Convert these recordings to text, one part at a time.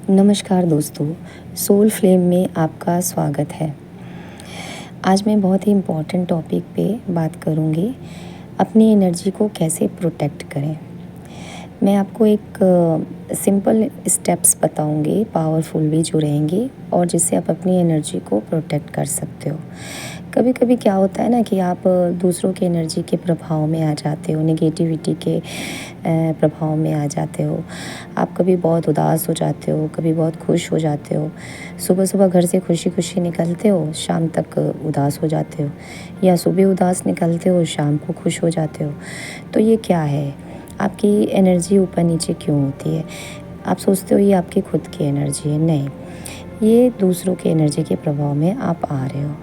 नमस्कार दोस्तों, soul flame में आपका स्वागत है। आज मैं बहुत ही इम्पोर्टेंट टॉपिक पे बात करूँगी, अपनी एनर्जी को कैसे प्रोटेक्ट करें। मैं आपको एक सिंपल स्टेप्स बताऊँगी, पावरफुल भी जो रहेंगी और जिससे आप अपनी एनर्जी को प्रोटेक्ट कर सकते हो। कभी कभी क्या होता है ना कि आप दूसरों की एनर्जी के प्रभाव में आ जाते हो, नेगेटिविटी के प्रभाव में आ जाते हो। आप कभी बहुत उदास हो जाते हो, कभी बहुत खुश हो जाते हो। सुबह सुबह घर से खुशी खुशी निकलते हो, शाम तक उदास हो जाते हो, या सुबह उदास निकलते हो, शाम को खुश हो जाते हो। तो ये क्या है? आपकी एनर्जी ऊपर नीचे क्यों होती है? आप सोचते हो ये आपकी खुद की एनर्जी है, नहीं, ये दूसरों की एनर्जी के प्रभाव में आप आ रहे हो।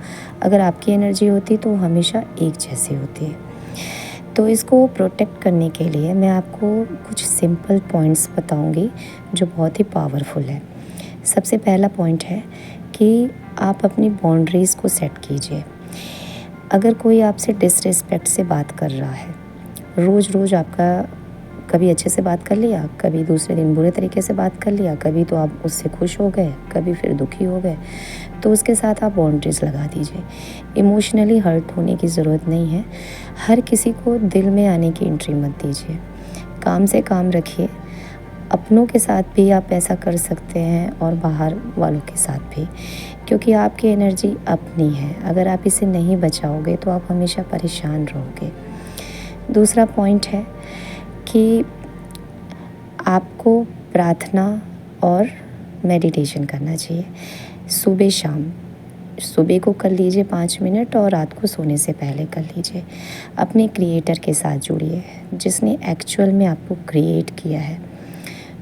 अगर आपकी एनर्जी होती तो हमेशा एक जैसी होती है। तो इसको प्रोटेक्ट करने के लिए मैं आपको कुछ सिंपल पॉइंट्स बताऊंगी जो बहुत ही पावरफुल है। सबसे पहला पॉइंट है कि आप अपनी बाउंड्रीज़ को सेट कीजिए। अगर कोई आपसे डिसरिस्पेक्ट से बात कर रहा है, रोज़ रोज़ आपका कभी अच्छे से बात कर लिया, कभी दूसरे दिन बुरे तरीके से बात कर लिया, कभी तो आप उससे खुश हो गए, कभी फिर दुखी हो गए, तो उसके साथ आप बाउंड्रीज़ लगा दीजिए। इमोशनली हर्ट होने की ज़रूरत नहीं है। हर किसी को दिल में आने की एंट्री मत दीजिए। काम से काम रखिए। अपनों के साथ भी आप ऐसा कर सकते हैं और बाहर वालों के साथ भी, क्योंकि आपकी एनर्जी अपनी है। अगर आप इसे नहीं बचाओगे तो आप हमेशा परेशान रहोगे। दूसरा पॉइंट है कि आपको प्रार्थना और मेडिटेशन करना चाहिए सुबह शाम। सुबह को कर लीजिए 5 मिनट और रात को सोने से पहले कर लीजिए। अपने क्रिएटर के साथ जुड़िए, जिसने एक्चुअल में आपको क्रिएट किया है।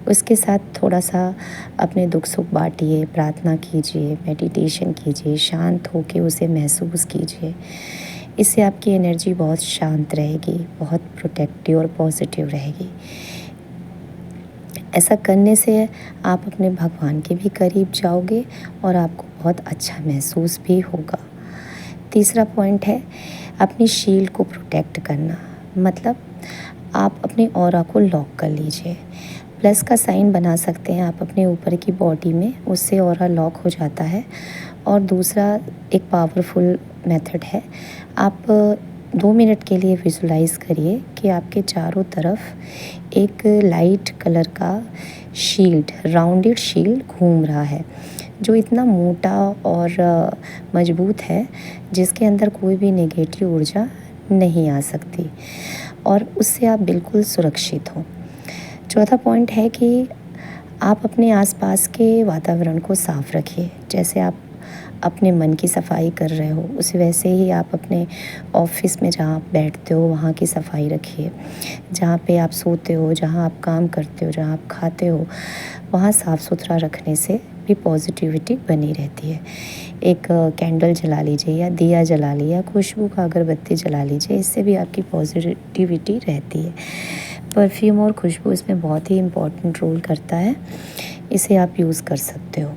उसके साथ थोड़ा सा अपने दुख सुख बांटिए, प्रार्थना कीजिए, मेडिटेशन कीजिए, शांत होकर उसे महसूस कीजिए। इससे आपकी एनर्जी बहुत शांत रहेगी, बहुत प्रोटेक्टिव और पॉजिटिव रहेगी। ऐसा करने से आप अपने भगवान के भी करीब जाओगे और आपको बहुत अच्छा महसूस भी होगा। तीसरा पॉइंट है अपनी शील्ड को प्रोटेक्ट करना। मतलब आप अपने ऑरा को लॉक कर लीजिए। प्लस का साइन बना सकते हैं आप अपने ऊपर की बॉडी में, उससे ऑरा लॉक हो जाता है। और दूसरा एक पावरफुल मेथड है, आप 2 मिनट के लिए विजुलाइज़ करिए कि आपके चारों तरफ एक लाइट कलर का शील्ड, राउंडेड शील्ड घूम रहा है, जो इतना मोटा और मजबूत है, जिसके अंदर कोई भी नेगेटिव ऊर्जा नहीं आ सकती और उससे आप बिल्कुल सुरक्षित हो। चौथा पॉइंट है कि आप अपने आसपास के वातावरण को साफ रखिए। जैसे आप अपने मन की सफाई कर रहे हो, उसी वैसे ही आप अपने ऑफिस में जहाँ आप बैठते हो वहाँ की सफाई रखिए। जहाँ पे आप सोते हो, जहाँ आप काम करते हो, जहाँ आप खाते हो, वहाँ साफ़ सुथरा रखने से भी पॉजिटिविटी बनी रहती है। एक कैंडल जला लीजिए या दिया जला लिया, खुशबू का अगरबत्ती जला लीजिए, इससे भी आपकी पॉजिटिविटी रहती है। परफ्यूम और खुशबू इसमें बहुत ही इम्पोर्टेंट रोल करता है, इसे आप यूज़ कर सकते हो।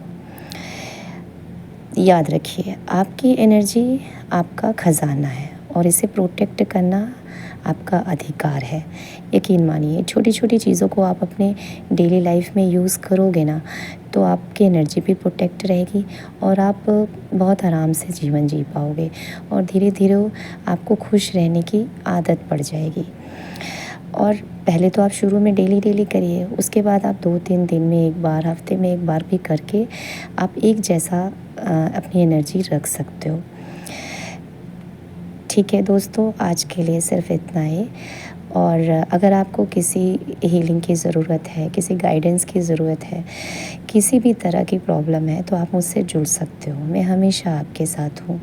याद रखिए, आपकी एनर्जी आपका ख़जाना है और इसे प्रोटेक्ट करना आपका अधिकार है। यकीन मानिए, छोटी छोटी चीज़ों को आप अपने डेली लाइफ में यूज़ करोगे ना, तो आपकी एनर्जी भी प्रोटेक्ट रहेगी और आप बहुत आराम से जीवन जी पाओगे और धीरे धीरे आपको खुश रहने की आदत पड़ जाएगी। और पहले तो आप शुरू में डेली करिए, उसके बाद आप 2-3 दिन में एक बार, हफ्ते में एक बार भी करके आप एक जैसा अपनी एनर्जी रख सकते हो। ठीक है दोस्तों, आज के लिए सिर्फ इतना ही। और अगर आपको किसी हीलिंग की ज़रूरत है, किसी गाइडेंस की ज़रूरत है, किसी भी तरह की प्रॉब्लम है, तो आप मुझसे जुड़ सकते हो। मैं हमेशा आपके साथ हूँ।